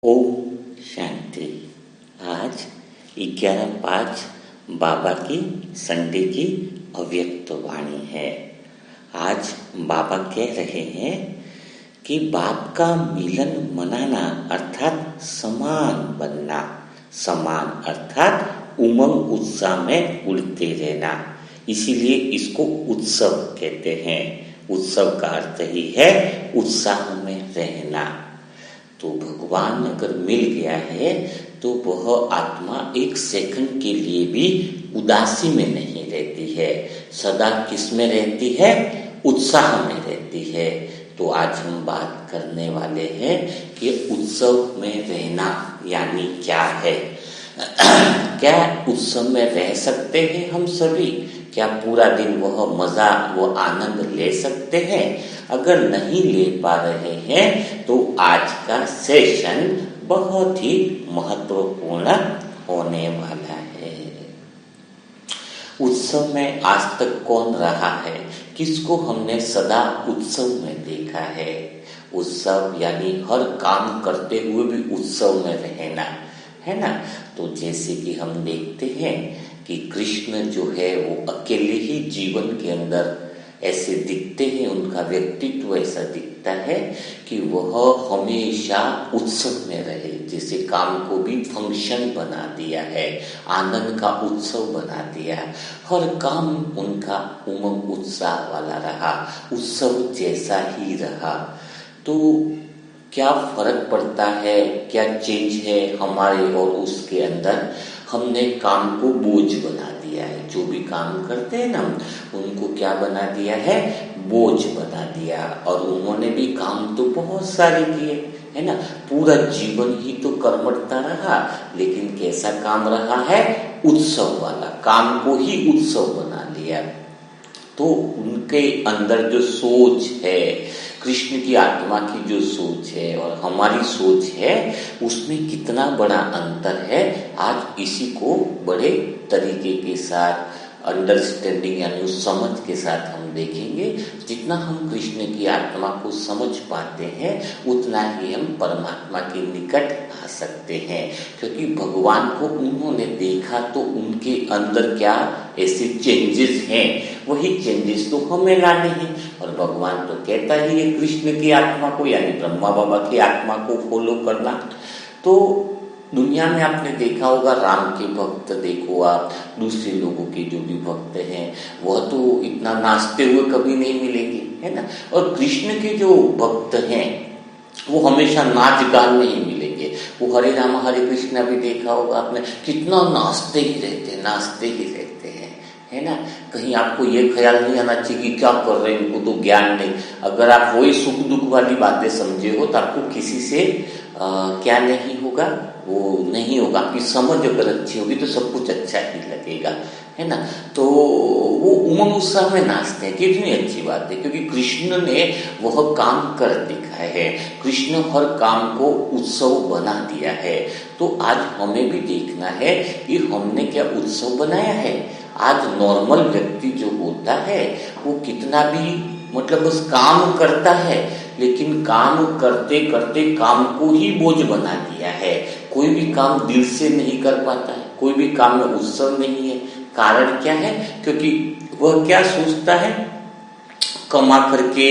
ओम शांति। आज 11/5 बाबा की संडे की अव्यक्त वाणी है। आज बाबा कह रहे हैं कि बाप का मिलन मनाना अर्थात समान बनना, समान अर्थात उमंग उत्साह में उड़ते रहना, इसीलिए इसको उत्सव कहते हैं। उत्सव का अर्थ ही है उत्साह में रहना। तो भगवान अगर मिल गया है तो वह आत्मा एक सेकंड के लिए भी उदासी में नहीं रहती है, सदा किस में रहती है? उत्साह में रहती है। तो आज हम बात करने वाले हैं कि उत्सव में रहना यानी क्या है। क्या उत्सव में रह सकते हैं हम सभी? क्या पूरा दिन वह मजा वो आनंद ले सकते हैं? अगर नहीं ले पा रहे हैं तो आज का सेशन बहुत ही महत्वपूर्ण होने वाला है। उत्सव में आज तक कौन रहा है? किसको हमने सदा उत्सव में देखा है? उत्सव यानी हर काम करते हुए भी उत्सव में रहना, है ना। तो जैसे कि हम देखते हैं कि कृष्ण जो है वो अकेले ही जीवन के अंदर ऐसे दिखते हैं, उनका व्यक्तित्व ऐसा दिखता है कि वह हमेशा उत्सव में रहे। जैसे काम को भी फंक्शन बना दिया है, आनंद का उत्सव बना दिया। हर काम उनका उमंग उत्साह वाला रहा, उत्सव जैसा ही रहा। तो क्या फर्क पड़ता है, क्या चेंज है हमारे और उसके अंदर? हमने काम को बोझ बना दिया है। जो भी काम करते हैं ना उनको क्या बना दिया है? बोझ बना दिया। और उन्होंने भी काम तो बहुत सारे किए, है ना। पूरा जीवन ही तो कर्मठता रहा, लेकिन कैसा काम रहा है? उत्सव वाला। काम को ही उत्सव बना लिया। तो उनके अंदर जो सोच है, कृष्ण की आत्मा की जो सोच है और हमारी सोच है, उसमें कितना बड़ा अंतर है। आज इसी को बड़े तरीके के साथ अंडरस्टैंडिंग यानी उस समझ के साथ हम देखेंगे। जितना हम कृष्ण की आत्मा को समझ पाते हैं उतना ही हम परमात्मा के निकट आ सकते हैं। क्योंकि भगवान को उन्होंने देखा तो उनके अंदर क्या ऐसे चेंजेस हैं, वही चेंजेस तो हमें लाने हैं। और भगवान तो कहता ही है कृष्ण की आत्मा को यानी ब्रह्मा बाबा की आत्मा को फॉलो करना। तो दुनिया में आपने देखा होगा, राम के भक्त देखो आप, दूसरे लोगों के जो भी भक्त हैं वह तो इतना नाचते हुए कभी नहीं मिलेंगे, है ना। और कृष्ण के जो भक्त हैं वो हमेशा नाच गान में ही मिलेंगे। वो हरे राम हरे कृष्णा भी देखा होगा आपने, कितना नाचते ही रहते हैं, नाचते ही रहते हैं, है ना। कहीं आपको ये ख्याल नहीं आना चाहिए कि क्या कर रहे हैं, इनको तो ज्ञान नहीं। अगर आप वही सुख दुख वाली बातें समझे हो तो आपको किसी से क्या नहीं होगा, वो नहीं होगा। आपकी समझ अगर अच्छी होगी तो सब कुछ अच्छा ही लगेगा, है ना। तो वो उमंग उत्साह में नाचते हैं, कितनी अच्छी बात है। क्योंकि कृष्ण ने वह काम कर दिखाए है, कृष्ण हर काम को उत्सव बना दिया है। तो आज हमें भी देखना है कि हमने क्या उत्सव बनाया है। आज नॉर्मल व्यक्ति जो होता है वो कितना भी मतलब बस काम करता है, लेकिन काम करते करते काम को ही बोझ बना दिया है। कोई भी काम दिल से नहीं कर पाता है, कोई भी काम में उत्सव नहीं है। कारण क्या है? क्योंकि वह क्या सोचता है, कमा करके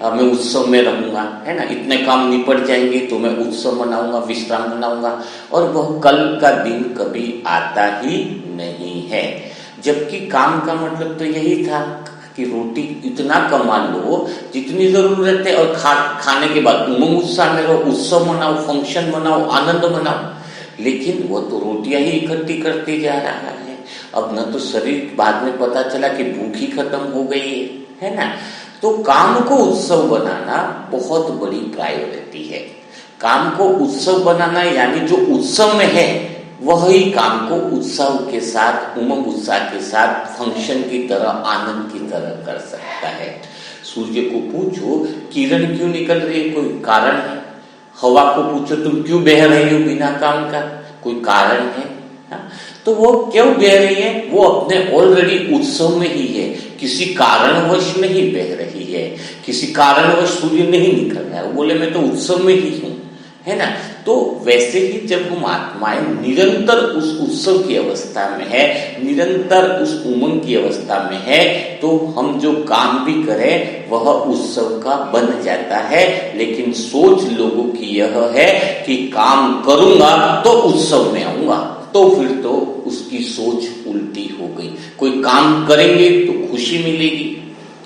मैं उत्सव में रहूंगा, है ना। इतने काम निपट जाएंगे तो मैं उत्सव मनाऊंगा, विश्राम मनाऊंगा। और वह कल का दिन कभी आता ही नहीं है। जबकि काम का मतलब तो यही था कि रोटी इतना कमा लो जितनी जरूरत है, और खाने के बाद उमंग उत्साह में रहो, उत्सव मनाओ, फंक्शन मनाओ, आनंद मनाओ। लेकिन वो तो रोटियां ही इकट्ठी करते जा रहा है। अब न तो शरीर, बाद में पता चला कि भूख ही खत्म हो गई है ना। तो काम को उत्सव बनाना बहुत बड़ी प्रायोरिटी है। काम को उत्सव बनाना यानी जो उत्सव में है वही काम को उत्सव के साथ, उमंग उत्साह के साथ, फंक्शन की तरह, आनंद की तरह कर सकता है। सूर्य को पूछो किरण क्यों निकल रही है, कोई कारण है। हवा को पूछो तुम क्यों बह रही हो बिना काम का, कोई कारण है। तो वो क्यों बह रही है? वो अपने ऑलरेडी उत्सव में ही है, किसी कारणवश नहीं बह रही है, किसी कारणवश सूर्य नहीं निकल रहा है। वो बोले मैं तो उत्सव में ही हूँ, है ना। तो वैसे ही जब हम आत्माएं निरंतर उस उत्सव की अवस्था में है, निरंतर उस उमंग की अवस्था में है, तो हम जो काम भी करें वह उत्सव का बन जाता है। लेकिन सोच लोगों की यह है कि काम करूंगा तो उत्सव में आऊंगा, तो फिर तो उसकी सोच उल्टी हो गई। कोई काम करेंगे तो खुशी मिलेगी,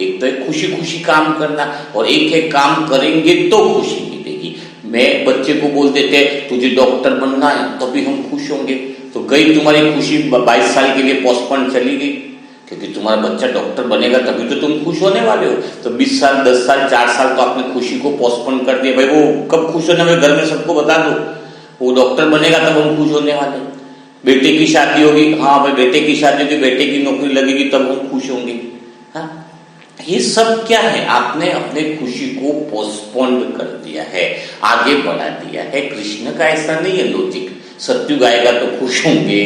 एक तो है खुशी खुशी काम करना, और एक है काम करेंगे तो खुशी मिलेगी। मैं बच्चे को बोल देते तुझे डॉक्टर बनना है तभी हम खुश होंगे, तो गई तुम्हारी खुशी 22 साल के लिए पोस्टपोन चली गई, क्योंकि तुम्हारा बच्चा डॉक्टर बनेगा तभी तो तुम खुश होने वाले हो। तो 20 साल 10 साल 4 साल तो आपने खुशी को पोस्टपोन कर दिया। भाई वो कब खुश होने वाले, घर में सबको बता दो वो डॉक्टर बनेगा तब हम खुश होने वाले। बेटे की शादी होगी, हाँ भाई बेटे की शादी होगी, बेटे की नौकरी लगेगी तब हम खुश होंगे। हाँ, ये सब क्या है, आपने अपने खुशी को पोस्टपोन कर दिया है, आगे बढ़ा दिया है। कृष्ण का ऐसा नहीं है लॉजिक, सत्युग आएगा तो खुश होंगे,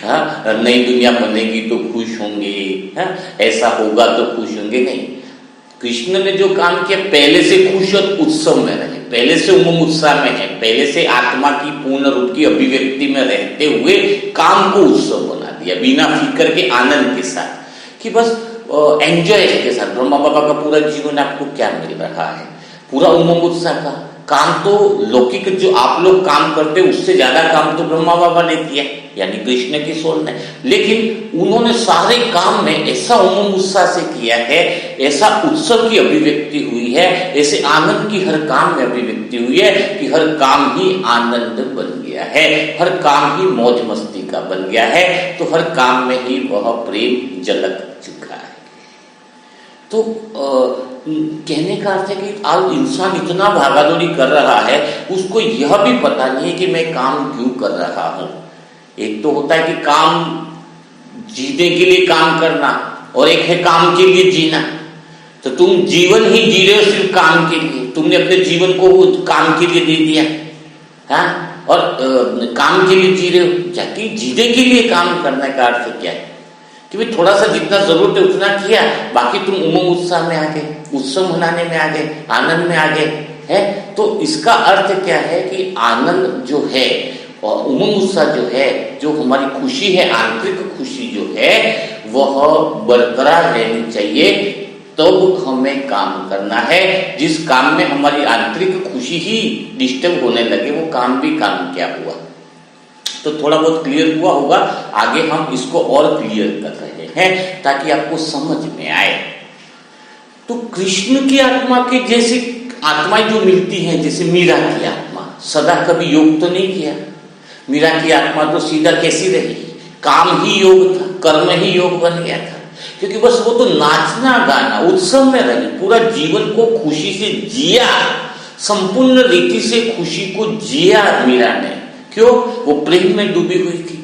हाँ, नई दुनिया बनेगी तो खुश होंगे, हाँ, ऐसा होगा तो खुश होंगे, नहीं। कृष्ण ने जो काम किया, पहले से खुश और उत्सव में रहे, पहले से उमंग उत्साह में है, पहले से आत्मा की पूर्ण रूप की अभिव्यक्ति में रहते हुए काम को उत्सव बना दिया, बिना फिक्र के आनंद के साथ, कि बस एंजॉय के साथ। ब्रह्मा बाबा का पूरा जीवन आपको क्या मिल रहा है, पूरा उमंग उत्साह का काम। तो लौकिक जो आप लोग काम करते उससे ज्यादा काम तो ब्रह्मा बाबा ने किया, यानी कृष्ण की सोल ने। लेकिन उन्होंने सारे काम में ऐसा उमंग उत्साह से किया है, ऐसा उत्सव की अभिव्यक्ति हुई है, ऐसे आनंद की हर काम में अभिव्यक्ति हुई है कि हर काम ही आनंद बन गया है, हर काम ही मौज मस्ती का बन गया है, तो हर काम में ही वह प्रेम झलक चुका है। तो कहने का अर्थ है कि आज इंसान इतना भागादौड़ी कर रहा है, उसको यह भी पता नहीं है कि मैं काम क्यों कर रहा हूं। एक तो होता है कि काम जीने के लिए काम करना, और एक है काम के लिए जीना। तो तुम जीवन ही जी रहे हो सिर्फ काम के लिए, तुमने अपने जीवन को काम के लिए दे दिया, हाँ, और काम के लिए जी रहे हो, जाके जीने के लिए काम करने का अर्थ क्या है कि भाई थोड़ा सा जितना जरूरत है उतना किया, बाकी तुम उमंग उत्साह में आ गए, उत्सव मनाने में आ गए, आनंद में आ गए, है। तो इसका अर्थ क्या है कि आनंद जो है और उमंग उत्साह जो है, जो हमारी खुशी है, आंतरिक खुशी जो है, वह बरकरार रहनी चाहिए। तब हमें काम करना है। जिस काम में हमारी आंतरिक खुशी ही डिस्टर्ब होने लगे, वो काम भी काम क्या हुआ। तो थोड़ा बहुत क्लियर हुआ होगा, आगे हम इसको और क्लियर कर रहे हैं ताकि आपको समझ में आए। तो कृष्ण की आत्मा के जैसी आत्माएं जो मिलती हैं, जैसे मीरा की आत्मा, सदा कभी योग तो नहीं किया। मीरा की आत्मा तो सीधा कैसी रही, काम ही योग था, कर्म ही योग बन गया था, क्योंकि बस वो तो नाचना गाना उत्सव में रही, पूरा जीवन को खुशी से जिया, संपूर्ण रीति से खुशी को जिया मीरा ने। क्यों? वो प्रेम में डूबी हुई थी,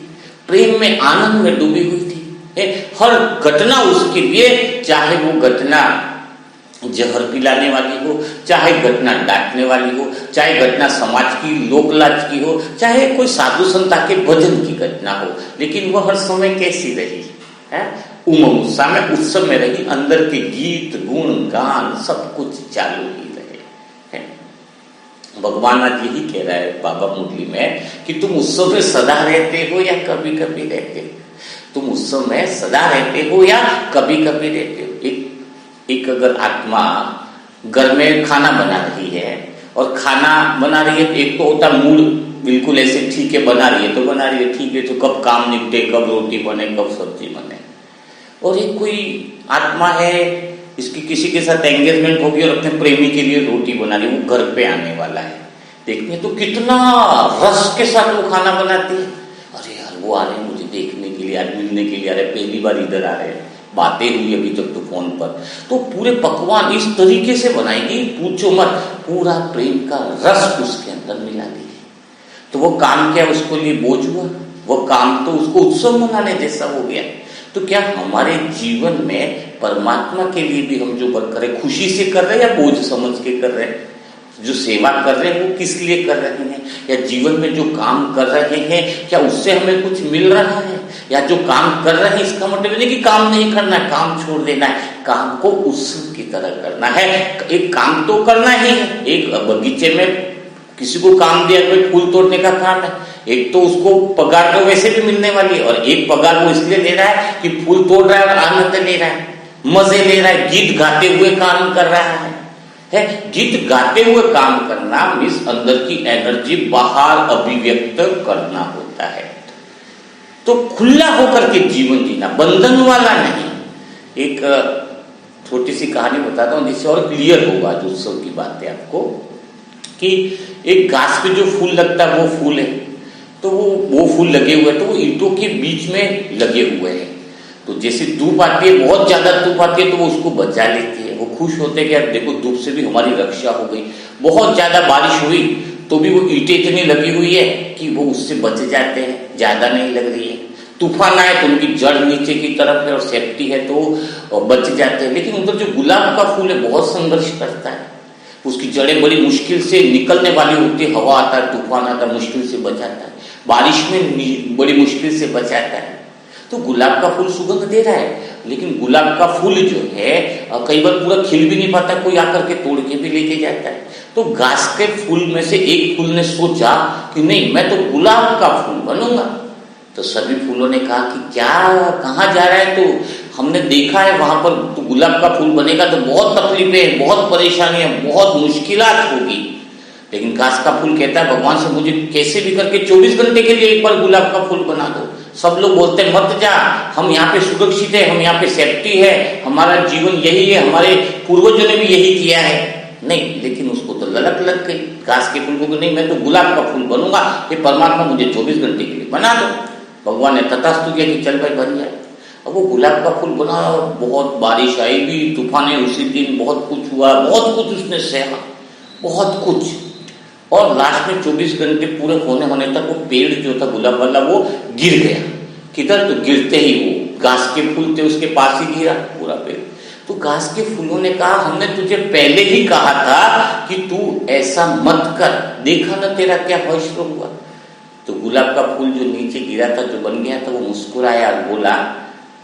प्रेम में आनंद में डूबी हुई थी। हर घटना उसके लिए, चाहे वो घटना जहर पिलाने वाली हो, चाहे घटना डांटने वाली हो, चाहे घटना समाज की लोकलाज की हो, चाहे कोई साधु संता के भजन की घटना हो, लेकिन वह हर समय कैसी रही है, उमंग उत्साह में, उत्सव में रही। अंदर के गीत गुण गान सब कुछ चालू ही रहे। भगवान आज यही कह रहा है बाबा मुरली में कि तुम उत्सव में सदा रहते हो या कभी कभी रहते हो, तुम उत्सव में सदा रहते हो या कभी कभी रहते हो। एक अगर आत्मा घर में खाना बना रही है, और खाना बना रही है, एक तो होता मूड बिल्कुल ऐसे ठीक है, बना रही है तो बना रही है, ठीक है, तो कब काम निपटे, कब रोटी बने, कब सब्जी बने। और एक कोई आत्मा है, इसकी किसी के साथ एंगेजमेंट होगी और अपने प्रेमी के लिए रोटी बना रही, वो घर पे आने वाला है, देखते हैं तो कितना रस के साथ वो खाना बनाती है। अरे यार वो आ रहे हैं मुझे देखने के लिए, आज मिलने के लिए आ रहे, पहली बार इधर आ रहे हैं, बातें हुई अभी तक तो फोन पर, तो पूरे पकवान इस तरीके से बनाएगी, पूछो मत, पूरा प्रेम का रस उसके अंदर मिला दी। तो वो काम क्या उसको लिए बोझ हुआ, वो काम तो उसको उत्सव मनाने जैसा हो गया। तो क्या हमारे जीवन में परमात्मा के लिए भी हम जो वर्क कर रहे हैं, खुशी से कर रहे हैं या बोझ समझ के कर रहे हैं? जो सेवा कर रहे हैं वो किस लिए कर रहे हैं, या जीवन में जो काम कर रहे हैं क्या उससे हमें कुछ मिल रहा है, या जो काम कर रहे हैं इसका मतलब नहीं कि काम नहीं करना है, काम छोड़ देना है, काम को उत्सव की तरह करना है। एक काम तो करना ही है, एक बगीचे में किसी को काम दिया कोई फूल तोड़ने का काम है, एक तो उसको पगार तो वैसे भी मिलने वाली है, और एक पगार वो इसलिए ले रहा है कि फूल तोड़ रहा है और आनंद ले रहा है, मजे ले रहा है, गीत गाते हुए काम कर रहा है। गीत गाते हुए काम करना मीन्स अंदर की एनर्जी बाहर अभिव्यक्त करना होता है। तो खुला होकर के जीवन जीना, बंधन वाला नहीं। एक छोटी सी कहानी बताता हूं जिससे और क्लियर होगा जो उत्सव की बात है आपको, कि एक घास पे जो फूल लगता है वो फूल है, तो वो फूल लगे हुए, तो वो ईंटों के बीच में लगे हुए हैं। तो जैसे धूप आती है, बहुत ज्यादा धूप आती है, तो वो उसको बचा लेती है। वो खुश होते हैं कि यार देखो धूप से भी हमारी रक्षा हो गई। बहुत ज्यादा बारिश हुई तो भी वो ईंटें इतनी लगी हुई है कि वो उससे बच जाते हैं, ज्यादा नहीं लग रही है। तूफान आए तो उनकी जड़ नीचे की तरफ है और सेफ्टी है तो बच जाते हैं। लेकिन उधर जो गुलाब का फूल है बहुत संघर्ष करता है, उसकी जड़ें बड़ी मुश्किल से निकलने वाली होती है, हवा आता है, तूफान आता है, मुश्किल से बचाता है, बारिश में बड़ी मुश्किल से बचाता है। तो गुलाब का फूल सुगंध दे रहा है, लेकिन गुलाब का फूल जो है कई बार पूरा खिल भी नहीं पाता, कोई आकर के तोड़ के भी लेके जाता है। तो घास के फूल में से एक फूल ने सोचा कि नहीं, मैं तो गुलाब का फूल बनूंगा। तो सभी फूलों ने कहा कि क्या, कहाँ जा रहा है? तो हमने देखा है वहां पर तो गुलाब का फूल बनेगा तो बहुत तकलीफें, बहुत परेशानियां, बहुत मुश्किलात होगी। लेकिन घास का फूल कहता है भगवान से मुझे कैसे भी करके 24 घंटे के लिए एक बार गुलाब का फूल बना दो। सब लोग बोलते हैं मत जा, हम यहाँ पे सुरक्षित है, हम यहाँ पे सेफ्टी है, हमारा जीवन यही है, हमारे पूर्वजों ने भी यही किया है। नहीं, लेकिन उसको तो ललक लग गई घास के फूल को, नहीं मैं तो गुलाब का फूल बनूंगा, ये परमात्मा मुझे 24 घंटे के लिए बना दो। भगवान ने तथास्तु किया कि चल भाई बन जाए। अब वो गुलाब का फूल बना, बहुत बारिश आई भी, तूफान उसी दिन, बहुत कुछ हुआ, बहुत कुछ उसने सहा, बहुत कुछ। और लास्ट में 24 घंटे पूरे होने तक वो पेड़ जो था गुलाब वाला वो गिर गया। किधर? तो गिरते ही वो घास के फूल थे उसके पास ही गिरा पूरा पेड़। तो घास के फूलों ने कहा हमने तुझे पहले ही कहा था कि तू ऐसा मत कर, देखा ना तेरा क्या हश्र हुआ। तो गुलाब का फूल जो नीचे गिरा था, जो बन गया था, वो मुस्कुराया और बोला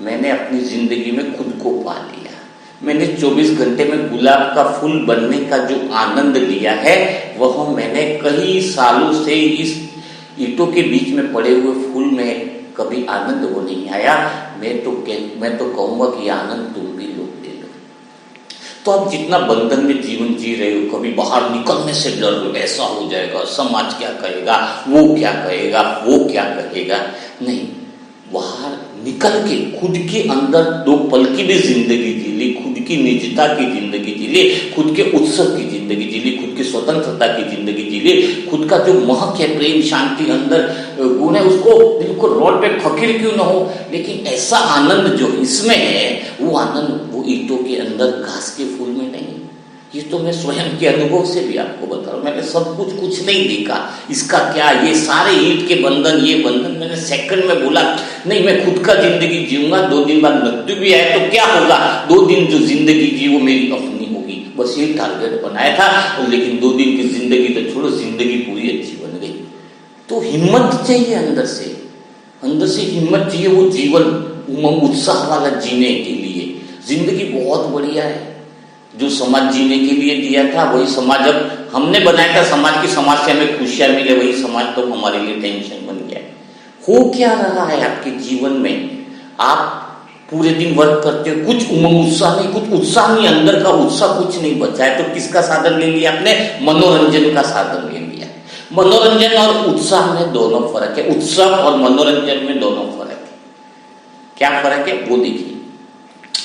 मैंने अपनी जिंदगी में खुद को पा लिया, मैंने 24 घंटे में गुलाब का फूल बनने का जो आनंद लिया है वह मैंने कई सालों से इस ईंटों के बीच में पड़े हुए फूल में कभी आनंद वो नहीं आया। मैं तो कहूंगा कि आनंद तुम भी लो, ले लो। तो आप जितना बंधन में जीवन जी रहे हो, कभी बाहर निकलने से डर लो, ऐसा हो जाएगा, समाज क्या कहेगा, वो क्या कहेगा, वो क्या कहेगा। नहीं, बाहर निकल के खुद के अंदर 2 पल की भी जिंदगी जी ली, खुद की निजता की जिंदगी जी ली, खुद के उत्सव की जिंदगी जी ली, खुद की स्वतंत्रता की जिंदगी जी ली, खुद का जो महक है, प्रेम, शांति अंदर गुण है, उसको बिल्कुल रोड पे फकीर क्यों ना हो, लेकिन ऐसा आनंद जो इसमें है वो आनंद वो ईंटों के अंदर घास के फूल में नहीं। ये तो मैं स्वयं के अनुभव से भी आपको बता रहा हूँ। मैंने सब कुछ नहीं देखा, इसका क्या, ये सारे ईंट के बंधन, ये बंधन मैंने सेकंड में बोला नहीं, मैं खुद का जिंदगी जीऊंगा, 2 दिन बाद मृत्यु भी है तो क्या होगा, 2 दिन जो जिंदगी जी वो मेरी अपनी होगी, बस ये टारगेट बनाया था। लेकिन 2 दिन की जिंदगी तो छोड़ो, जिंदगी पूरी अच्छी बन गई। तो हिम्मत चाहिए अंदर से हिम्मत चाहिए, वो जीवन उमंग उत्साह वाला जीने के लिए। जिंदगी बहुत बढ़िया है, जो समाज जीने के लिए दिया था वही समाज अब हमने बनाया था, समाज की समाज से हमें खुशियां मिले, वही समाज तो हमारे लिए टेंशन बन गया। हो क्या रहा है आपके जीवन में? आप पूरे दिन वर्क करते हो, कुछ उमंग उत्साह नहीं, कुछ उत्साह नहीं, अंदर का उत्साह कुछ नहीं बचा है। तो किसका साधन ले लिया आपने? मनोरंजन का साधन ले लिया। मनोरंजन और उत्साह में दोनों फर्क है, उत्सव और मनोरंजन में दोनों फर्क है। क्या फर्क है वो देखिए।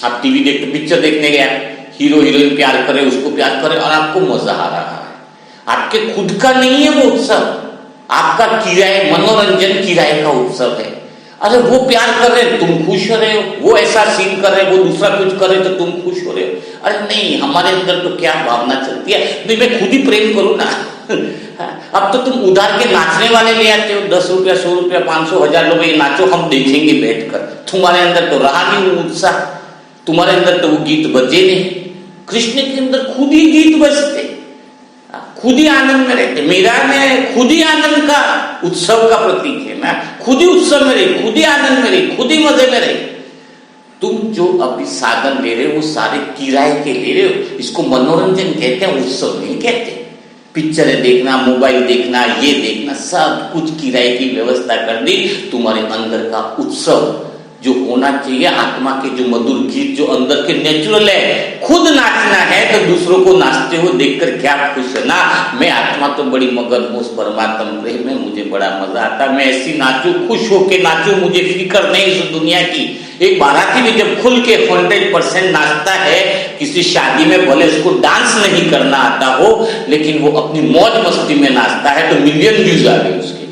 आप टीवी देखते, पिक्चर देखने गया, हीरो हीरोइन प्यार करे, उसको प्यार करे और आपको मजा आ रहा है, आपके खुद का नहीं है वो उत्सव, आपका किराए, मनोरंजन किराए का उत्सव है। अरे वो प्यार कर रहे तुम खुश हो रहे हो, वो ऐसा सीन कर रहे, वो दूसरा कुछ कर रहे तो तुम खुश हो रहे हो। अरे नहीं, हमारे अंदर तो क्या भावना चलती है, नहीं मैं खुद ही प्रेम करूं ना। अब तो तुम उधार के नाचने वाले ले आते हो, 10 रुपया, 100 रुपया, 500, 1000 लोग ये नाचो, हम देखेंगे बैठकर। तुम्हारे अंदर तो रहा नहीं वो उत्साह, तुम्हारे अंदर तो वो गीत बजे नहीं। कृष्ण के अंदर खुद ही गीत बजते, खुद ही आनंद में रहते। मीरा में खुद ही आनंद का उत्सव का प्रतीक है ना, खुद ही उत्सव में रही, खुद ही आनंद में रही, खुद ही मजे में रही। तुम जो अभी साधन ले रहे हो वो सारे किराए के ले रहे हो, इसको मनोरंजन कहते हैं, उत्सव नहीं कहते। पिक्चरें देखना, मोबाइल देखना, ये देखना, सब कुछ किराए की व्यवस्था कर दी। तुम्हारे अंदर का उत्सव जो होना चाहिए, आत्मा के जो मधुर गीत जो अंदर के नेचुरल है, खुद नाचना है तो दूसरों को नाचते हुए देखकर क्या खुश है ना। मैं आत्मा तो बड़ी मगन हूँ उस परमात्मा प्रेम में, मुझे बड़ा मजा आता, मैं ऐसी नाचू, खुश होके नाचू, मुझे फिक्र नहीं इस दुनिया की। एक बाराती भी जब खुल के 100% नाचता है किसी शादी में, भले उसको डांस नहीं करना आता हो, लेकिन वो अपनी मौज मस्ती में नाचता है तो मिलियन व्यूज आ गए उसके।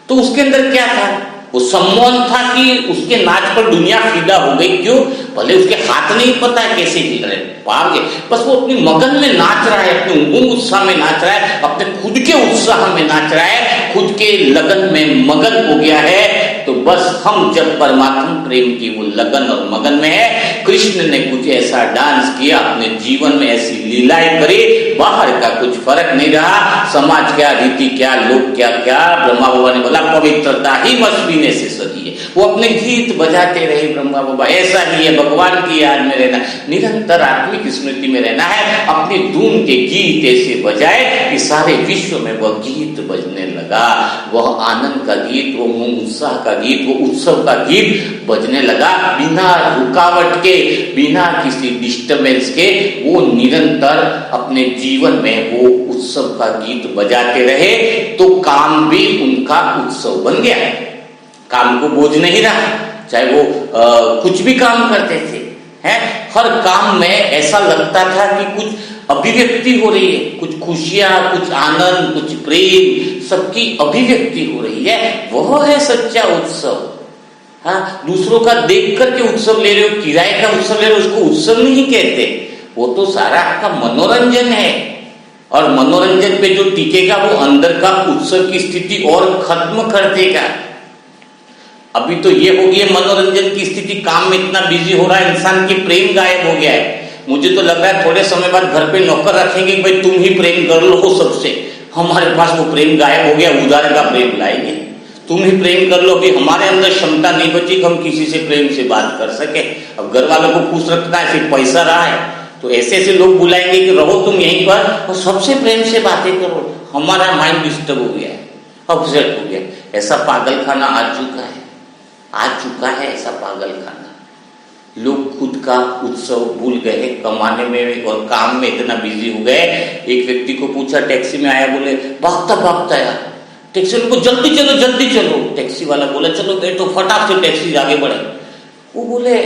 तो उसके अंदर क्या था? वो सम्मान था कि उसके नाच पर दुनिया फिदा हो गई। क्यों? भले उसके हाथ नहीं पता है कैसे हिल रहे, पागे, बस वो अपनी मगन में नाच रहा है, अपने उमंग उत्साह में नाच रहा है, अपने खुद के उत्साह में नाच रहा है, खुद के लगन में मगन हो गया है। तो बस हम जब परमात्मा प्रेम की वो लगन और मगन में है, कृष्ण ने कुछ ऐसा डांस किया, अपने जीवन में ऐसी लीलाएं करी, बाहर का कुछ फर्क नहीं रहा, समाज क्या, रीति क्या, लोग क्या क्या, ब्रह्मा बाबा ने बोला पवित्रता ही मस्बीने से सदी है। वो अपने गीत बजाते रहे ब्रह्मा बाबा, ऐसा ही है, भगवान की याद में रहना, निरंतर आत्मिक स्मृति में रहना है, अपनी धूम के गीत ऐसे बजाए कि सारे विश्व में वह गीत बजने लगा, वह आनंद का गीत, वो उत्साह का गीत, वो उत्सव का गीत बजने लगा, बिना रुकावट के, बिना किसी डिस्टर्बेंस के। वो निरंतर अपने जीवन में वो उत्सव का गीत बजाते रहे, तो काम भी उनका उत्सव बन गया। काम को बोझ नहीं रहा, चाहे वो कुछ भी काम करते थे, हैं, हर काम में ऐसा लगता था कि कुछ अभिव्यक्ति हो रही है, कुछ खुशियां, कुछ आनंद, कुछ प्रेम, सबकी अभिव्यक्ति हो रही है। वह है सच्चा उत्सव। हाँ, दूसरों का देख करके उत्सव ले रहे हो, किराए का उत्सव ले रहे हो, उसको उत्सव नहीं कहते, वो तो सारा आपका मनोरंजन है। और मनोरंजन पे जो टिकेगा वो अंदर का उत्सव की स्थिति और खत्म कर देगा। अभी तो ये हो गया मनोरंजन की स्थिति, काम में इतना बिजी हो रहा है, इंसान की प्रेम गायब हो गया है। मुझे तो लग रहा है थोड़े समय बाद घर पे नौकर रखेंगे, भाई तुम ही प्रेम कर लो सबसे, हमारे पास वो प्रेम गायब हो गया, उधार का प्रेम लाएंगे, तुम ही प्रेम कर लो। अभी हमारे अंदर क्षमता नहीं बची कि हम किसी से प्रेम से बात कर सके। अब घर वालों को खुश रखना है, सिर्फ पैसा रहा है तो ऐसे ऐसे लोग बुलाएंगे कि रहो तुम यहीं पर और सबसे प्रेम से बातें करो। हमारा माइंड डिस्टर्ब हो गया है, अपसेट हो गया। ऐसा पागल खाना आ चुका है ऐसा पागल खाना। लोग खुद का उत्सव भूल गए, कमाने में और काम में इतना बिजी हो गए। एक व्यक्ति को पूछा, टैक्सी में आया, बोले भागता भागता यार, टैक्सी को जल्दी चलो। टैक्सी वाला बोला चलो बैठो, फटाक से टैक्सी आगे बढ़े। वो बोले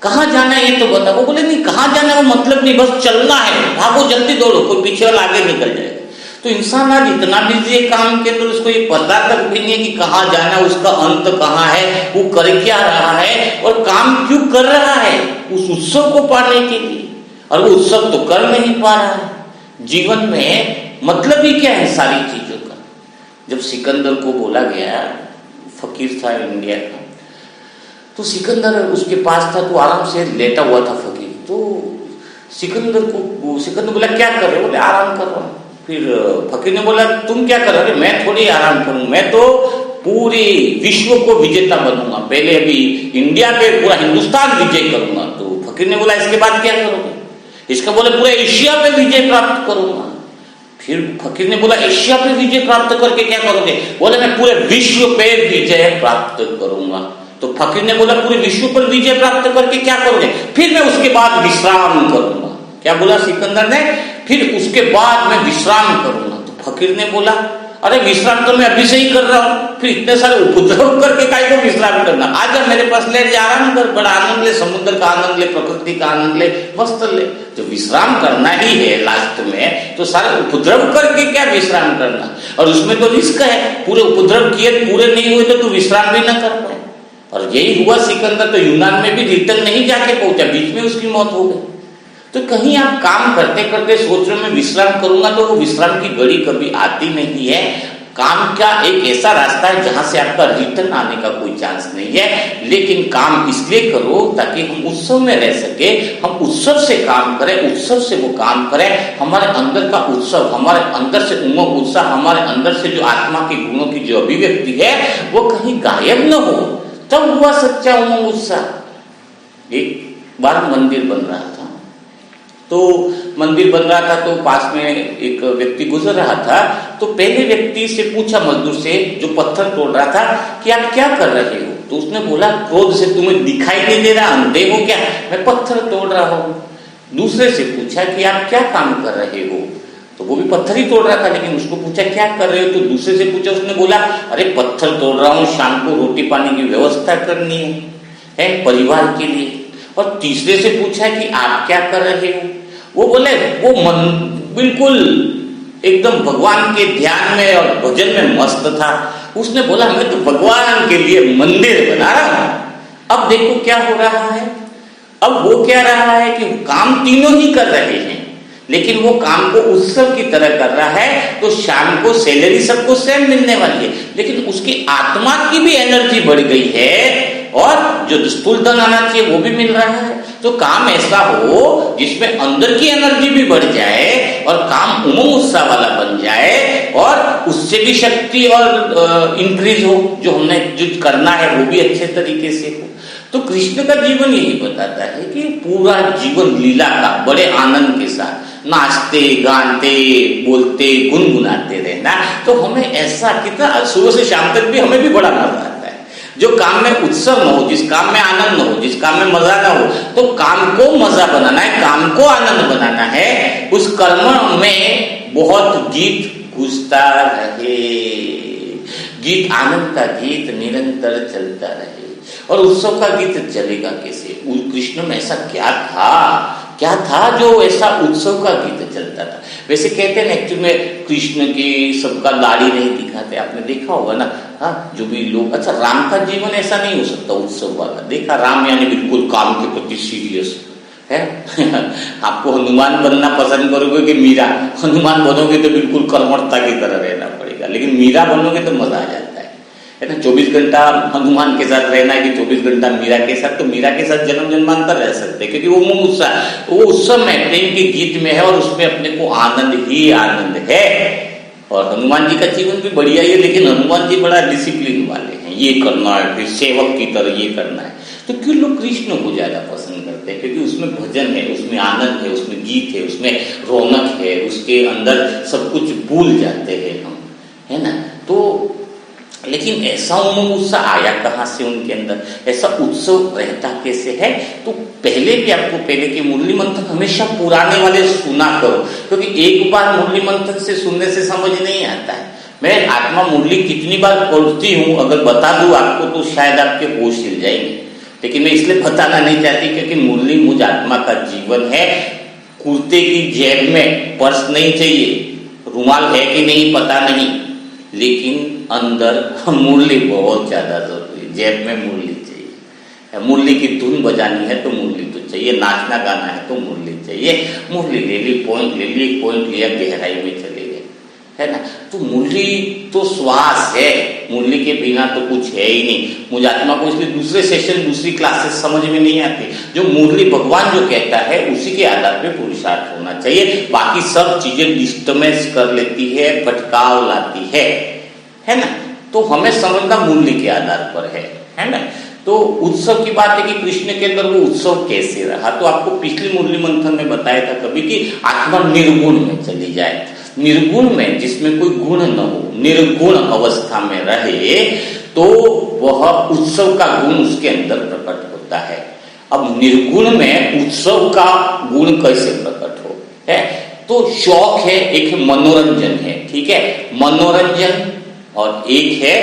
कहाँ जाना है ये तो बता। वो बोले नहीं कहाँ जाना है वो मतलब नहीं, बस चलना है, भागो जल्दी दौड़ो, कोई पीछे वाला आगे निकल जाएगा। तो इंसान आज इतना बिजी है काम के, तो उसको ये पता तक भी नहीं है कि कहाँ जाना, उसका अंत कहाँ है, वो कर क्या रहा है और काम क्यों कर रहा है, उस उत्सव को पाने के लिए। और वो उत्सव तो कर नहीं पा रहा है। जीवन में मतलब ही क्या है सारी चीजों का। जब सिकंदर को बोला गया, फकीर था इंडिया का, तो सिकंदर उसके पास था, तो आराम से लेटा हुआ था फकीर। तो सिकंदर बोला क्या कर रहे हो? बोले आराम कर रहा हूं। फिर फकीर ने बोला तुम क्या कर रहे हो? मैं थोड़ी आराम करूं, मैं तो पूरे विश्व को विजेता बनूंगा, पहले अभी इंडिया पे पूरा हिंदुस्तान विजय करूंगा। तो फकीर ने बोला इसके बाद क्या करोगे? इसका बोले पूरे एशिया पे विजय प्राप्त करूंगा। फिर फकीर ने बोला एशिया पे विजय प्राप्त करके क्या करोगे? बोले मैं पूरे विश्व पे विजय प्राप्त करूंगा। तो फकीर ने बोला पूरे विश्व पर विजय प्राप्त करके क्या करोगे? फिर मैं उसके बाद विश्राम करूंगा। क्या बोला सिकंदर ने? फिर उसके बाद मैं विश्राम करूंगा। तो फकीर ने बोला अरे विश्राम तो मैं अभी से ही कर रहा हूं, फिर इतने सारे उपद्रव करके काय को विश्राम करना? आजा मेरे पास लेट जा, आराम कर, बड़ा आनंद ले, समुद्र का आनंद ले, प्रकृति का आनंद ले, मस्त ले। जो विश्राम करना ही है लास्ट में, तो सारे उपद्रव करके क्या विश्राम करना? और उसमें तो रिस्क है, पूरे उपद्रव किए पूरे नहीं हुए तो तू विश्राम भी ना कर पाए। और यही हुआ सिकंदर तो यूनान में भी रिटर्न नहीं जाके पहुंचा, बीच में उसकी मौत हो गई। तो कहीं आप काम करते करते सोच रहे मैं विश्राम करूंगा, तो वो विश्राम की घड़ी कभी आती नहीं है। काम का एक ऐसा रास्ता है जहां से आपका रिटर्न आने का कोई चांस नहीं है। लेकिन काम इसलिए करो ताकि हम उत्सव में रह सके, हम उत्सव से काम करें, उत्सव से वो काम करें। हमारे अंदर का उत्सव, हमारे अंदर से उमंग उत्साह, हमारे अंदर से जो आत्मा के गुणों की जो अभिव्यक्ति है वो कहीं गायब न हो, तब हुआ सच्चा उमंग उत्साह। एक बार मंदिर बन रहा था, तो मंदिर बन रहा था, तो पास में एक व्यक्ति गुजर रहा था, तो पहले व्यक्ति से पूछा, मजदूर से जो पत्थर तोड़ रहा था, कि आप क्या कर रहे हो? तो उसने बोला, क्रोध से तुम्हें दिखाई नहीं दे रहा, अंधे हो क्या? मैं पत्थर तोड़ रहा हूँ। दूसरे से पूछा कि आप क्या काम कर रहे हो? तो वो भी पत्थर ही तोड़ रहा था, लेकिन उसको पूछा क्या कर रहे हो? तो दूसरे से पूछा, उसने बोला, अरे पत्थर तोड़ रहा हूँ, शाम को रोटी पानी की व्यवस्था करनी है परिवार के लिए। और तीसरे से पूछा कि आप क्या कर रहे हो? वो बोले, वो मन बिल्कुल एकदम भगवान के ध्यान में और भजन में मस्त था। उसने बोला, मैं तो भगवान के लिए मंदिर बना रहा हूं। अब देखो क्या हो रहा है। अब वो क्या रहा है कि काम तीनों ही कर रहे हैं, लेकिन वो काम को उत्सव की तरह कर रहा है, तो शाम को सैलरी सबको सेम मिलने वाली है, लेकिन उसकी आत्मा की भी एनर्जी बढ़ गई है, और जो स्थूल धन आना चाहिए वो भी मिल रहा है। तो काम ऐसा हो जिसमें अंदर की एनर्जी भी बढ़ जाए और काम उमंग उत्साह वाला बन जाए, और उससे भी शक्ति और इंक्रीज हो, जो हमने जो करना है वो भी अच्छे तरीके से हो। तो कृष्ण का जीवन यही बताता है कि पूरा जीवन लीला का बड़े आनंद के साथ नाचते गाते बोलते गुनगुनाते रहना। तो हमें ऐसा कितना सुबह से शाम तक भी हमें भी बड़ा मजा आता है। जो काम में उत्सव न हो, जिस काम में आनंद न हो, जिस काम में मजा न हो, तो काम को मजा बनाना है, काम को आनंद बनाना है। उस कर्म में बहुत गीत गूंजता रहे, गीत आनंद का गीत निरंतर चलता रहे। और उत्सव का गीत चलेगा कैसे? कृष्ण में ऐसा क्या था जो ऐसा उत्सव का गीत चलता था? वैसे कहते हैं एक्चुअली में कृष्ण की सबका लाड़ी नहीं दिखाते, आपने देखा होगा ना। हाँ, जो भी लोग, अच्छा राम का जीवन ऐसा नहीं हो सकता उत्सव वाला। देखा, राम यानी बिल्कुल काम के प्रति सीरियस है। आपको हनुमान बनना पसंद करोगे कि मीरा? हनुमान बनोगे तो बिल्कुल कर्मठता की तरह रहना पड़ेगा, लेकिन मीरा बनोगे तो मजा आ जाता है ना। 24 घंटा हनुमान के साथ रहना है कि 24 घंटा मीरा के साथ? तो मीरा के साथ जन्म जन्मांतर रह सकते, क्योंकि वो उत्सव में प्रेम के गीत में है, और उसमें अपने को आनंद ही आनंद है। और हनुमान जी का जीवन भी बढ़िया ही है, लेकिन हनुमान जी बड़ा डिसिप्लिन वाले हैं। ये करना है, फिर सेवक की तरह ये करना है। तो क्यों लोग कृष्ण को ज्यादा पसंद करते हैं? क्योंकि उसमें भजन है, उसमें आनंद है, उसमें गीत है, उसमें रौनक है, उसके अंदर सब कुछ भूल जाते हैं हम, है ना। तो लेकिन ऐसा उमंग उत्साह आया कहाँ से उनके अंदर? ऐसा उत्सव रहता कैसे है? तो पहले भी आपको पहले की मुरली मंथन हमेशा पुराने वाले सुना करो, क्योंकि एक बार मुरली मंथन से सुनने से समझ नहीं आता है। मैं आत्मा मुरली कितनी बार पढ़ती हूँ, अगर बता दूं आपको तो शायद आपके होश हिल जाएंगे, लेकिन मैं इसलिए बताना नहीं चाहती क्योंकि मुरली मुझ आत्मा का जीवन है। कुर्ते की जेब में पर्स नहीं चाहिए, रुमाल है कि नहीं पता नहीं, लेकिन अंदर मुरली बहुत ज्यादा जरूरी। जेब में मुरली चाहिए, मुरली की धुन बजानी है तो मुरली तो चाहिए, नाचना गाना है तो मुरली चाहिए। मुरली ले ली, पॉइंट ले ली, पॉइंट लिया, गहराई में चले गए, है ना। तो मुरली तो श्वास है, मुरली के बिना तो कुछ है ही नहीं। मुझे आत्मा को इसलिए दूसरे सेशन दूसरी क्लासेस समझ में नहीं आती। जो मुरली भगवान जो कहता है उसी के आधार पे पुरुषार्थ होना चाहिए। बाकी सब चीजें डिस्टर्बेंस कर लेती है, भटकाव लाती है ना। तो हमें समझना मुरली के आधार पर है ना। तो उत्सव की बात है कि कृष्ण के अंदर वो उत्सव कैसे रहा। तो आपको पिछली मुरली मंथन में बताया था कभी कि आत्मा निर्गुण में चली जाए, निर्गुण में जिसमें कोई गुण न हो, निर्गुण अवस्था में रहे, तो वह उत्सव का गुण उसके अंदर प्रकट होता है। अब निर्गुण में उत्सव का गुण कैसे प्रकट हो है? तो शौक है, एक मनोरंजन है, ठीक है, मनोरंजन, और एक है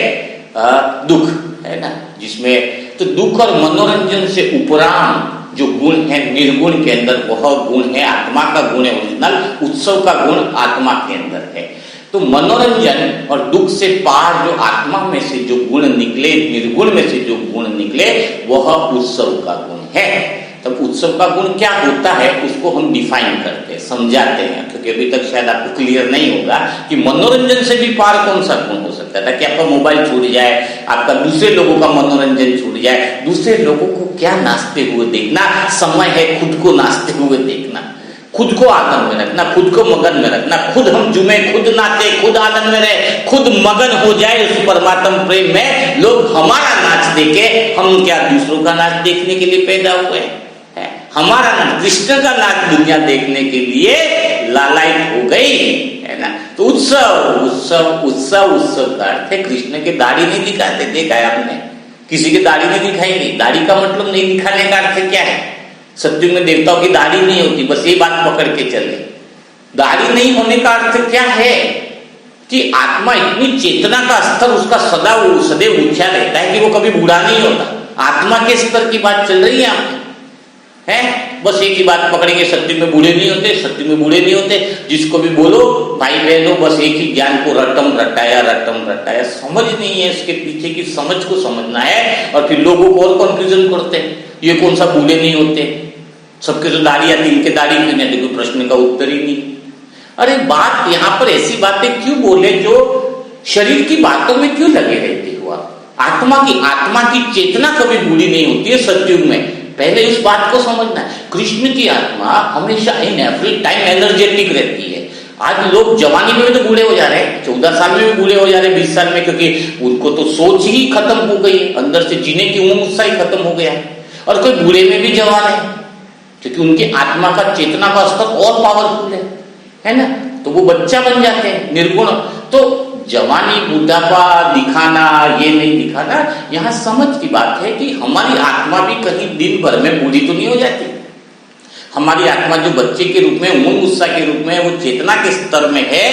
दुख, है ना, जिसमें तो दुख और मनोरंजन से उपरांत जो गुण है निर्गुण के अंदर, वह गुण है आत्मा का गुण है ओरिजिनल। उत्सव का गुण आत्मा के अंदर है। तो मनोरंजन और दुख से पार जो आत्मा में से जो गुण निकले, निर्गुण में से जो गुण निकले, वह उत्सव का गुण है। तब उत्सव का गुण क्या होता है उसको हम डिफाइन करते हैं, समझाते हैं, क्योंकि अभी तक शायद आपको क्लियर नहीं होगा कि मनोरंजन से भी पार कौन सा गुण हो सकता था। कि आपका मोबाइल छूट जाए, आपका दूसरे लोगों का मनोरंजन छूट जाए, दूसरे लोगों को क्या नाचते हुए देखना, समय है खुद को नाचते हुए देखना, खुद को आनंद में रखना, खुद को मगन में रखना, खुद हम झूमे, खुद नाचे, खुद आनंद में रहे, खुद मगन हो जाए उस परमात्म प्रेम में। लोग हमारा नाच देखे, हम क्या दूसरों का नाच देखने के लिए पैदा हुए हैं? हमारा कृष्ण का नाच दुनिया देखने के लिए लालायित हो गई है ना। तो उत्सव उत्सव उत्सव उत्सव का अर्थ है कृष्ण के दाढ़ी नहीं दिखाते, देखा है आपने? किसी की दाढ़ी नहीं दिखाई नहीं। दाढ़ी का मतलब नहीं दिखाने का अर्थ क्या है? सत्युग में देवताओं की दाढ़ी नहीं होती, बस ये बात पकड़ के चले। दाढ़ी नहीं होने का अर्थ क्या है कि आत्मा इतनी चेतना का स्तर उसका सदैव ऊंचा रहता है कि वो कभी बूढ़ा नहीं होता। आत्मा के स्तर की बात चल रही है आपकी, है? बस एक ही बात पकड़ेंगे, सत्युग में बूढ़े नहीं होते, सत्युग में बूढ़े नहीं होते। जिसको भी बोलो भाई बहनों, बस एक ही ज्ञान को रटम रटाया, समझ नहीं है इसके पीछे की समझ को समझना है। और फिर लोगों को और कंफ्यूजन करते हैं, ये कौन सा बूढ़े नहीं होते, सबके तो दाढ़ी आती, इनके दाढ़ी क्यों नहीं? देखो प्रश्न का उत्तर ही नहीं। अरे बात यहाँ पर ऐसी बातें क्यों बोले जो शरीर की बातों में क्यों लगे रहते हो आप? आत्मा की चेतना कभी बूढ़ी नहीं होती है सत्युग में, पहले इस बात को समझना है। कृष्ण की आत्मा हमेशा इन एवरी टाइम एनर्जेटिक रहती है। आज लोग जवानी में भी तो बूढ़े हो जा रहे हैं, 14 साल में भी बूढ़े हो जा रहे हैं, 20 साल में, क्योंकि उनको तो सोच ही खत्म हो गई, अंदर से जीने की उम्र उत्साह ही खत्म हो गया। और कोई बूढ़े में भी जवान है, क्योंकि उनकी आत्मा का चेतना का स्तर और पावरफुल है ना। तो वो बच्चा बन जाते हैं निर्गुण। तो जवानी बुढ़ापा दिखाना, ये नहीं दिखाना, यहाँ समझ की बात है कि हमारी आत्मा भी कहीं दिन भर में बूढ़ी तो नहीं हो जाती। हमारी आत्मा जो बच्चे के रूप में, उमंग उत्साह के रूप में, वो चेतना के स्तर में है,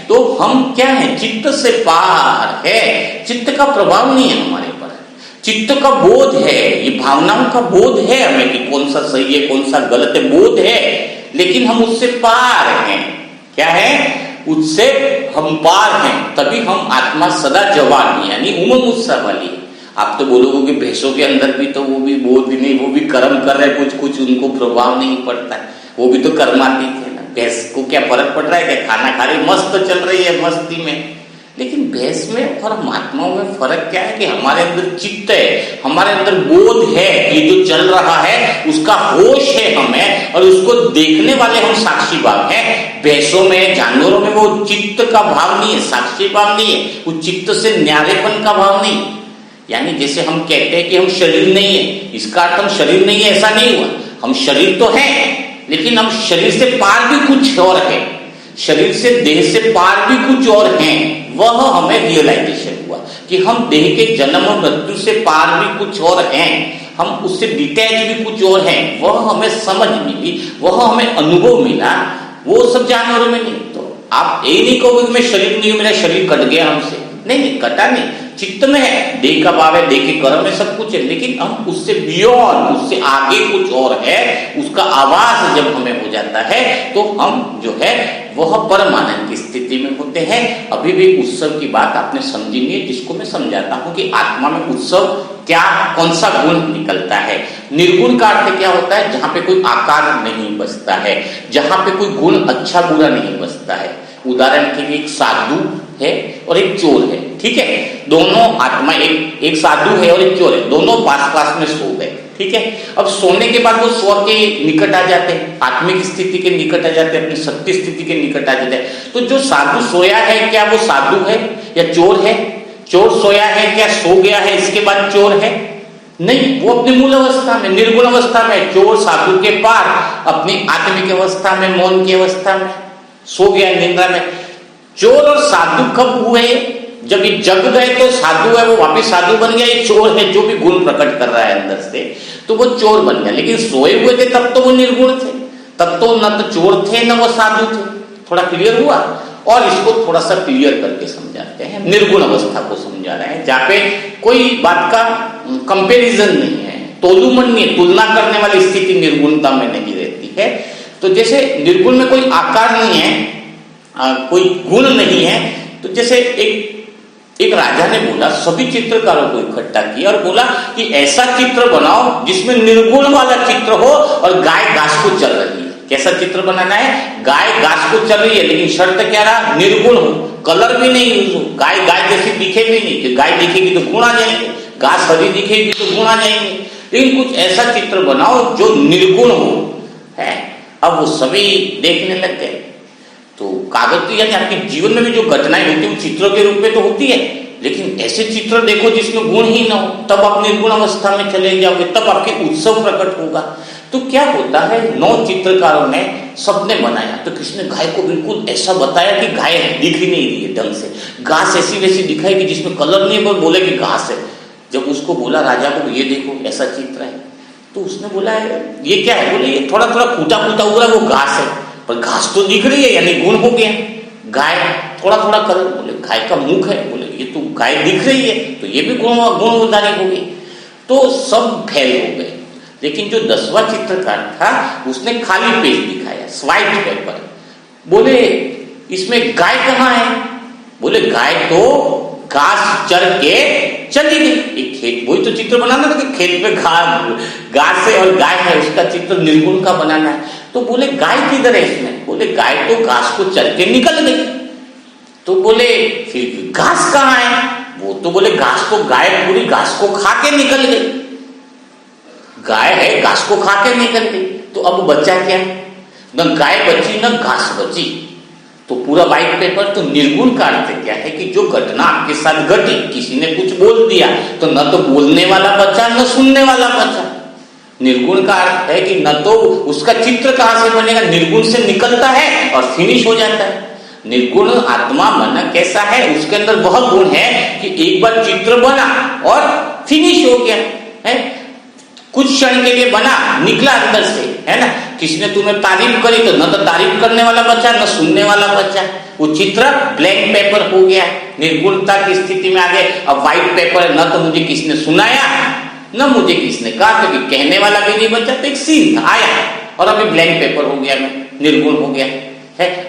तो हम क्या है? चित्त से पार है। चित्त का प्रभाव नहीं है हमारे पर, चित्त का बोध है, ये भावनाओं का बोध है हमें कि कौन सा सही है कौन सा गलत है, बोध है। लेकिन हम उससे पार हैं। क्या है? उससे हम पार हैं, तभी हम आत्मा सदा जवान यानी उमंग उत्साह वाली। आप तो बोलोगे कि भैंसों के अंदर भी तो वो भी बोध नहीं, वो भी कर्म कर रहे, कुछ उनको प्रभाव नहीं पड़ता है, वो भी तो कर्मातीत है ना। भैंस को क्या फर्क पड़ रहा है? क्या खाना खा रही, मस्त चल रही है मस्ती में। लेकिन भैंस में और हम आत्माओं में फर्क क्या है कि हमारे अंदर चित्त है, हमारे अंदर बोध है, ये जो चल रहा है उसका होश है हमें, और उसको देखने वाले हम साक्षी भाव हैं। भैंसों में, जानवरों में वो चित्त का भाव नहीं है, साक्षी भाव नहीं है, वो चित्त से न्यारेपन का भाव नहीं। यानी जैसे हम कहते हैं कि हम शरीर नहीं है, इसका अर्थ हम शरीर नहीं है ऐसा नहीं हुआ। हम शरीर तो है, लेकिन हम शरीर से पार भी कुछ और है, शरीर से देह से पार भी कुछ और हैं। वह हमें रियलाइजेशन हुआ कि हम देह के जन्म और मृत्यु से पार भी कुछ और हैं, हम उससे डिटैच भी कुछ और हैं। वह हमें समझ मिली, वह हमें अनुभव मिला, वो सब जानवरों में नहीं। तो आप ये नहीं कहोगे कि मैं शरीर नहीं हूं, मेरा शरीर कट गया हमसे, नहीं, कटा नहीं, चित्त में है, देह का भाव है, देह के कर्म में सब कुछ है, लेकिन हम उससे बियॉन्ड, उससे आगे कुछ और है। उसका आवाज जब हमें हो जाता है तो हम जो है वह परमानंद की स्थिति में होते हैं। अभी भी उत्सव की बात आपने समझी नहीं है, जिसको मैं समझाता हूं कि आत्मा में उत्सव क्या, कौन सा गुण निकलता है। निर्गुण का अर्थ क्या होता है? जहां पे कोई आकार नहीं बसता है, जहां पे कोई गुण अच्छा बुरा नहीं बसता है। उदाहरण के लिए एक साधु है और एक चोर है, ठीक है? दोनों आत्मा, एक साधु है और एक चोर है, दोनों पास में सो गए, ठीक है? अब सोने के बाद वो स्व के निकट आ जाते हैं, आत्मिक स्थिति के निकट आ जाते हैं, अपनी सत्य स्थिति के निकट आ जाते हैं। तो जो साधु सोया है, क्या वो साधु है या चोर है? चोर सोया है, क्या सो गया है इसके बाद चोर है? नहीं, वो अपनी मूल अवस्था में, निर्गुण अवस्था में। चोर साधु के पार अपनी आत्मिक अवस्था में, मौन की अवस्था में सो गया, निद्रा में। चोर और साधु कब हुए? जब ये जग गए तो साधु है, वो वापिस साधु बन गया। ये चोर है, जो भी गुण प्रकट कर रहा है अंदर से, तो वो चोर बन गया। लेकिन सोए हुए थे तब तो वो निर्गुण थे, तब तो न तो चोर थे न वो साधु थे। थोड़ा क्लियर हुआ? और इसको थोड़ा सा क्लियर करके समझाते हैं। निर्गुण अवस्था को समझा रहे हैं, जहाँ पे कोई बात का कंपेरिजन नहीं है, तोलुमन नहीं है, तुलना करने वाली स्थिति निर्गुणता में नहीं रहती है। तो जैसे निर्गुण में कोई आकार नहीं है, कोई गुण नहीं है, तो जैसे एक राजा ने बोला, सभी चित्रकारों को इकट्ठा किया और बोला कि ऐसा चित्र बनाओ जिसमें निर्गुण वाला चित्र हो और गाय घास को चल रही है। कैसा चित्र बनाना है? गाय घास को चल रही है, लेकिन शर्त क्या रहा? निर्गुण हो, कलर भी नहीं यूज हो, गाय जैसी दिखे भी नहीं, कि गाय दिखेगी तो गुण आ जाएंगे, घास हरी दिखेगी तो गुण आ जाएंगे। लेकिन कुछ ऐसा चित्र बनाओ जो निर्गुण हो, है। अब वो सभी देखने लग गए। तो कागज तो यानी आपके जीवन में भी जो घटनाएं होती है वो चित्रों के रूप में तो होती है, लेकिन ऐसे चित्र देखो जिसमें गुण ही ना हो, तब आप निर्गुण अवस्था में चले जाओगे, तब आपके उत्सव प्रकट होगा। तो क्या होता है, 9 चित्रकारों ने सबने बनाया, तो किसी ने गाय को बिल्कुल ऐसा बताया कि गाय दिख ही नहीं रही है ढंग से, घास ऐसी वैसी दिखाई कि जिसमें कलर नहीं है, पर बोले कि घास है। जब उसको बोला राजा को, ये देखो ऐसा चित्र है, तो उसने बोला ये क्या है? बोले ये थोड़ा थोड़ा फूटा फूटा हुआ है, वो घास है, पर घास तो दिख रही है, यानी गुण हो गया। गाय थोड़ा थोड़ा कलर, बोले गाय का मुख है, बोले ये तो गाय दिख रही है, तो ये भी गुणवत्तारी हो गई। तो सब फेल हो गए। लेकिन जो 10वां चित्रकार था उसने खाली पेज दिखाया, व्हाइट पेपर। बोले इसमें गाय कहाँ है? बोले गाय तो घास चर के चली गई। एक खेत, वही तो चित्र बनाना था कि खेत में घास है और गाय है, उसका चित्र निर्गुण का बनाना है। तो बोले गाय किधर है इसमें? बोले गाय तो घास को चर के निकल गई। तो बोले फिर घास कहाँ है? वो तो बोले घास को, गाय पूरी घास को खा के निकल गई। गाय है, घास को खा के निकल गई, तो अब बचा क्या? न गाय बची न घास बची, तो पूरा व्हाइट पेपर। तो निर्गुण का अर्थ क्या है कि जो घटना आपके साथ घटी, किसी ने कुछ बोल दिया, तो न तो बोलने वाला बचा न सुनने वाला बचा। निर्गुण का अर्थ है कि न तो उसका चित्र कहां से बनेगा, निर्गुण से निकलता है और फिनिश हो जाता है। निर्गुण आत्मा मन कैसा है, उसके अंदर वह गुण है कि एक बार चित्र बना और फिनिश हो गया है, कुछ क्षण के लिए बना, निकला अंदर से, है ना। किसी ने तुम्हें तारीफ करी तो न तो तारीफ करने वाला बचा न सुनने वाला बचा, वो चित्र ब्लैंक पेपर हो गया, निर्गुणता की स्थिति में आ गए। अब व्हाइट पेपर, न तो मुझे किसने सुनाया न मुझे किसने कहा, क्योंकि कहने वाला भी नहीं बचा, तो एक सीन था, आया और अभी ब्लैंक पेपर हो गया, मैं निर्गुण हो गया है।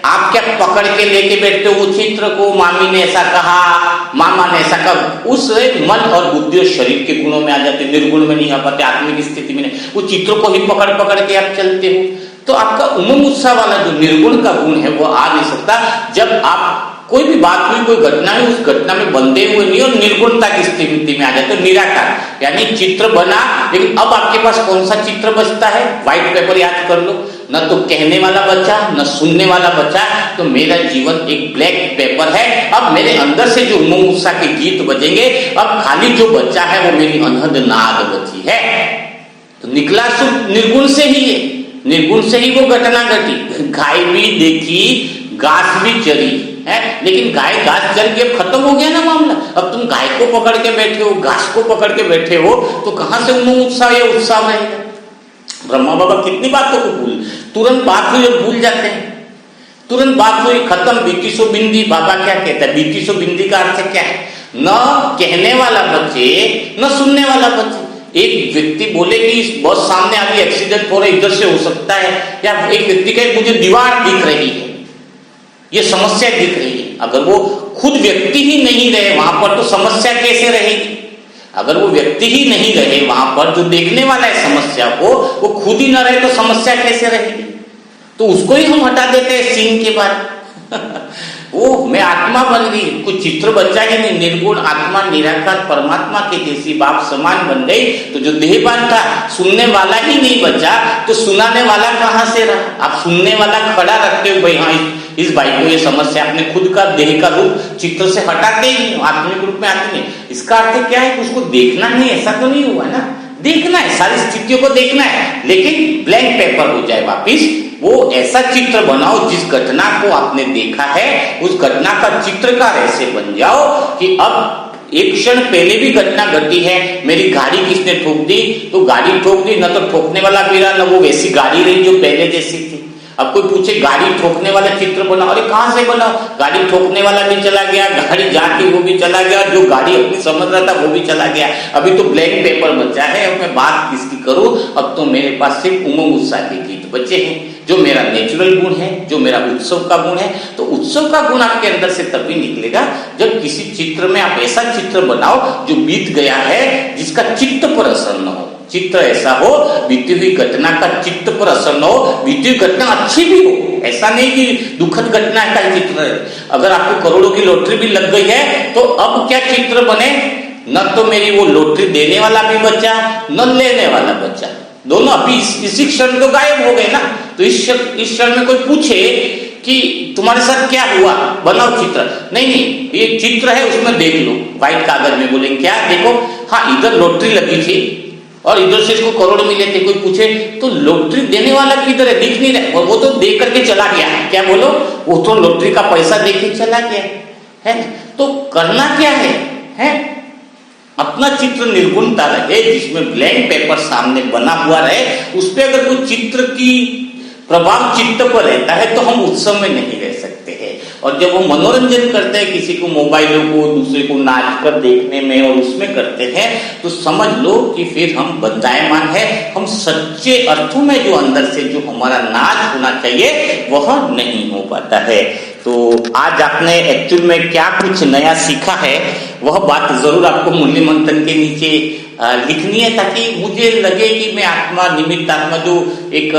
आप क्या पकड़ के लेके बैठते हो चित्र को, मामी ने ऐसा कहा, मामा ने ऐसा कहा, उस मन और बुद्धि और शरीर के गुणों में आ जाते, निर्गुण में नहीं आ पाते, आत्मिक स्थिति में नहीं। वो चित्र को ही पकड़ पकड़ के आप चलते हो, तो आपका उमंग उत्साह वाला जो निर्गुण का गुण है वो आ नहीं सकता। जब आप कोई भी बात हुई, कोई घटना है, उस घटना में बंधे हुए नहीं और निर्गुणता की स्थिति में आ जाते, निराकार, यानी चित्र बना, लेकिन अब आपके पास कौन सा चित्र बचता है? व्हाइट पेपर याद कर लो, न तो कहने वाला बचा न सुनने वाला बचा, तो मेरा जीवन एक ब्लैक पेपर है। अब मेरे अंदर से जो उमंग उत्साह के गीत बजेंगे, अब खाली जो बच्चा है वो मेरी अनहद नाद बची है। तो निकला शुद्ध निर्गुण से ही है, निर्गुण से ही वो घटना घटी। गाय भी देखी, घास भी चरी है, लेकिन गाय घास चर के खत्म हो गया ना मामला। अब तुम गाय को पकड़ के बैठे हो, घास को पकड़ के बैठे हो, तो कहां से उमंग उत्साह या उत्साह रहेगा? ब्रह्मा बाबा कितनी बातों को तुरंत बात हुई और भूल जाते हैं, तुरंत बात हुई खत्म, बीती सो बिंदी। बाबा क्या कहता है? बीती सो बिंदी का अर्थ क्या है? न कहने वाला बचे न सुनने वाला बचे। एक व्यक्ति बोले कि इस बस सामने आगे एक्सीडेंट हो रहा है, इधर से हो सकता है, या एक व्यक्ति कहे मुझे दीवार दिख रही है, ये समस्या दिख रही है। अगर वो खुद व्यक्ति ही नहीं रहे वहां पर, तो समस्या कैसे रहेगी? अगर वो व्यक्ति ही नहीं रहे वहां पर, जो देखने वाला है समस्या को, वो खुद ही ना रहे, तो समस्या कैसे रहेगी? तो उसको ही हम हटा देते हैं सीन के बाद। वो मैं आत्मा बन गई, कुछ चित्र बचा ही नहीं, निर्गुण आत्मा निराकार परमात्मा के जैसी बाप समान बन गई। तो जो देहवान था, सुनने वाला ही नहीं बचा, तो सुनाने वाला कहां से रहा? आप सुनने वाला खड़ा रखते हो, भाई हाँ इस भाई को ये समस्या, अपने खुद का देह का रूप चित्र से हटाते ही नहीं, आत्मिक रूप में आते नहीं। इसका अर्थ क्या है? उसको देखना नहीं, ऐसा तो नहीं हुआ ना, देखना है, सारी स्थितियों को देखना है, लेकिन ब्लैंक पेपर हो जाए वापिस। वो ऐसा चित्र बनाओ जिस घटना को आपने देखा है, उस घटना का चित्रकार ऐसे बन जाओ कि अब एक क्षण पहले भी घटना घटी है, मेरी गाड़ी किसने ठोक दी, तो गाड़ी ठोक दी, न तो ठोकने वाला गिरा, न वो वैसी गाड़ी रही जो पहले जैसी थी। अब कोई पूछे गाड़ी ठोकने वाला चित्र बनाओ, अरे कहां से बनाओ? गाड़ी ठोकने वाला भी चला गया, गाड़ी जाती वो भी चला गया, जो गाड़ी अपनी समझ रहा था वो भी चला गया, अभी तो ब्लैंक पेपर बचा है। अब मैं बात किसकी करूं? अब तो मेरे पास सिर्फ उमंग उत्साह के गीत बचे हैं, जो मेरा नेचुरल गुण है, जो मेरा उत्सव का गुण है। तो उत्सव का गुण आपके अंदर से तभी निकलेगा जब किसी चित्र में आप ऐसा चित्र बनाओ जो बीत गया है, जिसका चित्त पर असर न हो। चित्र ऐसा हो, बीती हुई घटना का चित्त पर असर न हो, बीती हुई घटना अच्छी भी हो, ऐसा नहीं कि दुखद घटना का चित्र है। अगर आपको करोड़ों की लॉटरी भी लग गई है, तो अब क्या चित्र बने? न तो मेरी वो लॉटरी देने वाला भी बचा, न लेने वाला बचा, दोनों अभी इसी क्षण तो गायब हो गए ना। तो इस क्षण में कोई पूछे कि तुम्हारे साथ क्या हुआ, बनाओ चित्र, नहीं ये चित्र है, उसमें देख लो, व्हाइट कागज में। बोलेंगे क्या देखो? हाँ इधर लॉटरी लगी थी, और इधर से इसको करोड़ मिले थे। कोई पूछे तो लॉटरी देने वाला किधर है, दिख नहीं रहा, वो तो दे करके चला गया। क्या बोलो, वो तो लॉटरी का पैसा दे के चला गया है। तो करना क्या है? अपना चित्र निर्गुणता रहे, जिसमें ब्लैंक पेपर सामने बना हुआ रहे, उस पर अगर कोई चित्र की प्रभाव चित्त पर रहता है तो हम उत्सव में नहीं रह सकते हैं। और जब वो मनोरंजन करते हैं, किसी को मोबाइलों को, दूसरे को नाच कर देखने में और उसमें करते हैं, तो समझ लो कि फिर हम बंधायमान है, हम सच्चे अर्थों में जो अंदर से जो हमारा नाच होना चाहिए वह नहीं हो पाता है। तो आज आपने एक्चुअल में क्या कुछ नया सीखा है, वह बात जरूर आपको मूल्य मंथन के नीचे लिखनी है, ताकि मुझे लगे कि मैं आत्मा, निमित्त आत्मा, जो एक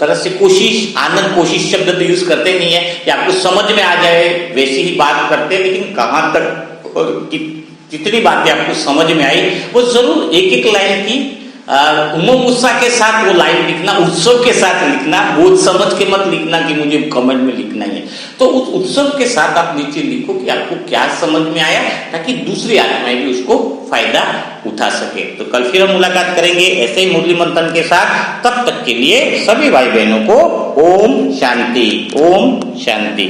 तरह से कोशिश, आनंद कोशिश शब्द तो यूज करते नहीं है कि आपको समझ में आ जाए, वैसी ही बात करते हैं, लेकिन कहाँ तक और कितनी बातें आपको समझ में आई वो जरूर एक एक लाइन की उमंग उत्साह के साथ वो लाइन लिखना, उत्सव के साथ लिखना, बोझ समझ के मत लिखना कि मुझे कमेंट में लिखना ही है। तो उस उत्सव के साथ आप नीचे लिखो कि आपको क्या समझ में आया, ताकि दूसरी आत्माएं भी उसको फायदा उठा सके। तो कल फिर हम मुलाकात करेंगे ऐसे ही मुरली मंथन के साथ। तब तक के लिए सभी भाई बहनों को ओम शांति, ओम शांति।